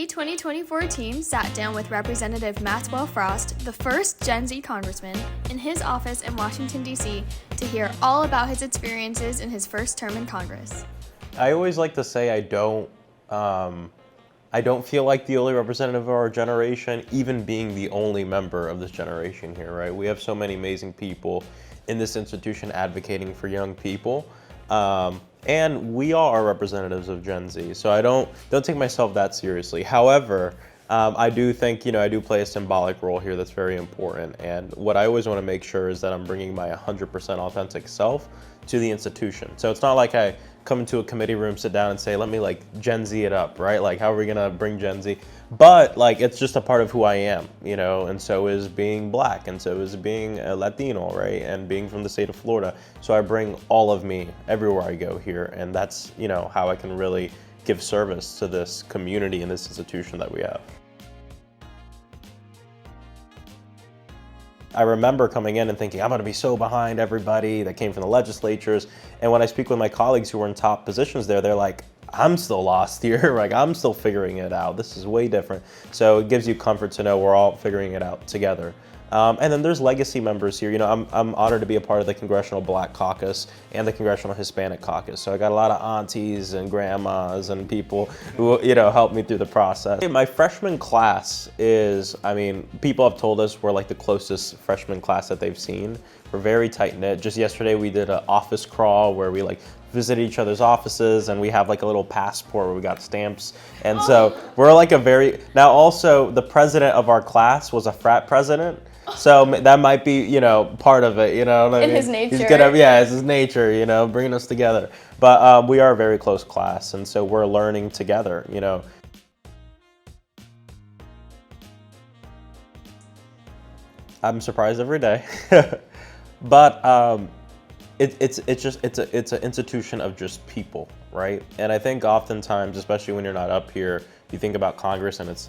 The 2024 team sat down with Representative Maxwell Frost, the first Gen Z congressman, in his office in Washington, D.C. to hear all about his experiences in his first term in Congress. I always like to say I don't feel like the only representative of our generation, even being the only member of this generation here, right? We have so many amazing people in this institution advocating for young people. And we are representatives of Gen Z, so I don't take myself that seriously. However, I do think, I do play a symbolic role here that's very important. And what I always want to make sure is that I'm bringing my 100% authentic self to the institution. So it's not like I come into a committee room, sit down and say, let me Gen Z it up, right? How are we gonna bring Gen Z? But it's just a part of who I am, and so is being Black, and so is being a Latino, right? And being from the state of Florida. So I bring all of me everywhere I go here, and that's, how I can really give service to this community and this institution that we have. I remember coming in and thinking, I'm going to be so behind everybody that came from the legislatures. And when I speak with my colleagues who were in top positions there, they're like, I'm still lost here. I'm still figuring it out. This is way different. So it gives you comfort to know we're all figuring it out together. And then there's legacy members here. I'm honored to be a part of the Congressional Black Caucus and the Congressional Hispanic Caucus. So I got a lot of aunties and grandmas and people who, helped me through the process. My freshman class is, people have told us we're the closest freshman class that they've seen. We're very tight knit. Just yesterday we did an office crawl where we visited each other's offices, and we have a little passport where we got stamps. And so we're now also the president of our class was a frat president. So that might be, part of it, In his nature. It's his nature, bringing us together. But we are a very close class, and so we're learning together, I'm surprised every day, but it's an institution of just people, right? And I think oftentimes, especially when you're not up here, you think about Congress and it's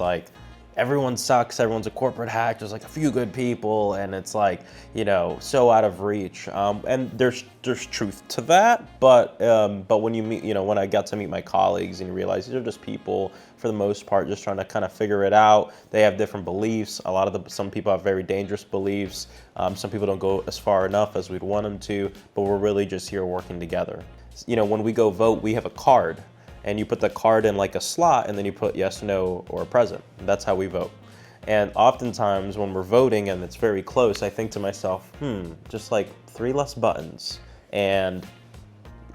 everyone sucks, everyone's a corporate hack, there's a few good people, and it's so out of reach. And there's truth to that, but when you meet, when I got to meet my colleagues and you realize these are just people, for the most part, just trying to kind of figure it out. They have different beliefs. Some people have very dangerous beliefs. Some people don't go as far enough as we'd want them to, but we're really just here working together. When we go vote, we have a card. And you put the card in a slot, and then you put yes, no, or present. That's how we vote. And oftentimes when we're voting and it's very close, I think to myself, just 3 less buttons, and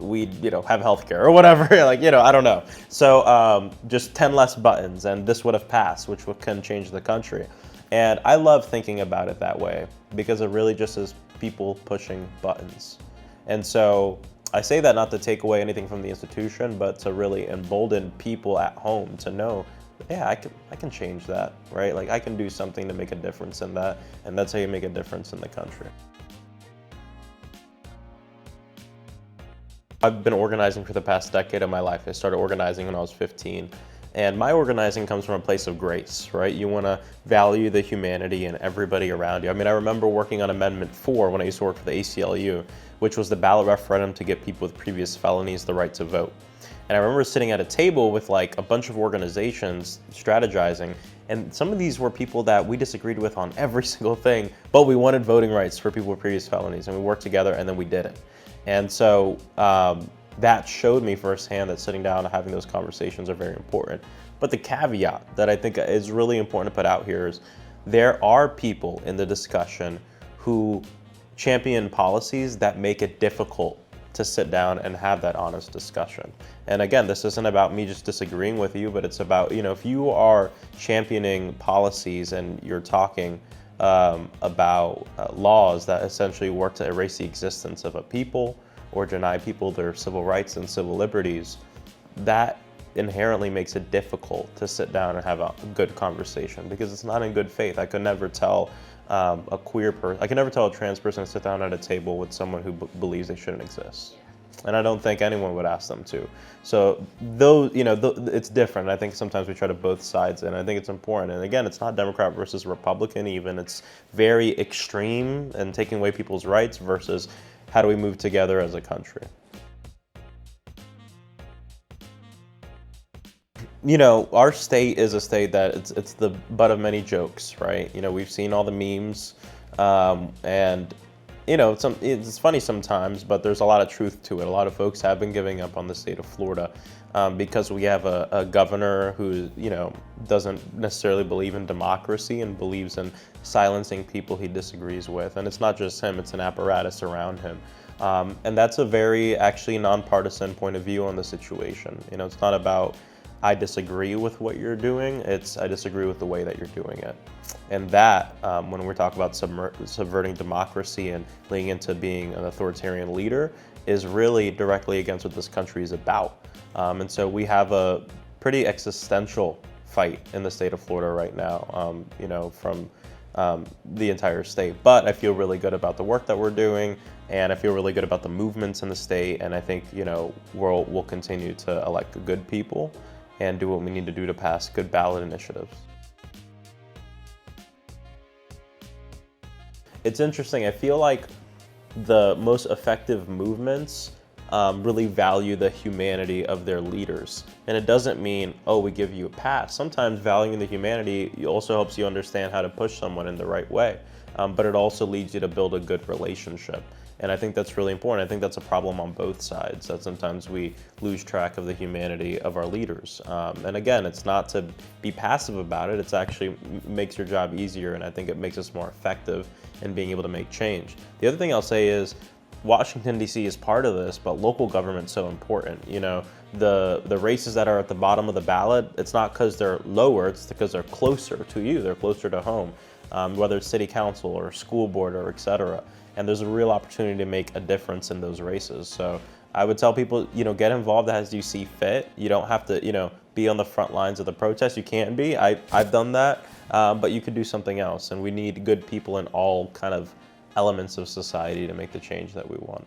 we, have healthcare or whatever. I don't know. So just 10 less buttons, and this would have passed, which can change the country. And I love thinking about it that way because it really just is people pushing buttons. And so I say that not to take away anything from the institution, but to really embolden people at home to know, yeah, I can change that, right? I can do something to make a difference in that, and that's how you make a difference in the country. I've been organizing for the past decade of my life. I started organizing when I was 15. And my organizing comes from a place of grace, right? You want to value the humanity and everybody around you. I rember working on Amendment 4 when I used to work for the ACLU, which was the ballot referendum to give people with previous felonies the right to vote. And I remember sitting at a table with a bunch of organizations strategizing, and some of these were people that we disagreed with on every single thing, but we wanted voting rights for people with previous felonies, and we worked together and then we did it. And so that showed me firsthand that sitting down and having those conversations are very important. But the caveat that I think is really important to put out here is there are people in the discussion who champion policies that make it difficult to sit down and have that honest discussion. And again, this isn't about me just disagreeing with you, but it's about, if you are championing policies and you're talking about laws that essentially work to erase the existence of a people or deny people their civil rights and civil liberties, that inherently makes it difficult to sit down and have a good conversation because it's not in good faith. I could never tell a queer person, I could never tell a trans person to sit down at a table with someone who believes they shouldn't exist. And I don't think anyone would ask them to. So it's different. I think sometimes we try to both sides, and I think it's important. And again, it's not Democrat versus Republican even. It's very extreme and taking away people's rights versus how do we move together as a country. Our state is a state that it's the butt of many jokes, right? We've seen all the memes, and it's funny sometimes, but there's a lot of truth to it. A lot of folks have been giving up on the state of Florida because we have a governor who doesn't necessarily believe in democracy and believes in silencing people he disagrees with. And it's not just him; it's an apparatus around him. And that's a very actually nonpartisan point of view on the situation. It's not about I disagree with what you're doing, it's I disagree with the way that you're doing it. And that, when we're talking about subverting democracy and leading into being an authoritarian leader, is really directly against what this country is about. And so we have a pretty existential fight in the state of Florida right now, from the entire state. But I feel really good about the work that we're doing, and I feel really good about the movements in the state. And I think, we'll continue to elect good people and do what we need to do to pass good ballot initiatives. It's interesting. I feel like the most effective movements really value the humanity of their leaders. And it doesn't mean, oh, we give you a pass. Sometimes valuing the humanity also helps you understand how to push someone in the right way. But it also leads you to build a good relationship. And I think that's really important. I think that's a problem on both sides, that sometimes we lose track of the humanity of our leaders. And again, it's not to be passive about it. It's actually makes your job easier, and I think it makes us more effective in being able to make change. The other thing I'll say is Washington, D.C. is part of this, but local government's so important. The races that are at the bottom of the ballot, it's not because they're lower, it's because they're closer to you, they're closer to home, whether it's city council or school board or et cetera. And there's a real opportunity to make a difference in those races. So I would tell people, get involved as you see fit. You don't have to, be on the front lines of the protest. You can be. I've done that, but you could do something else. And we need good people in all kind of elements of society to make the change that we want.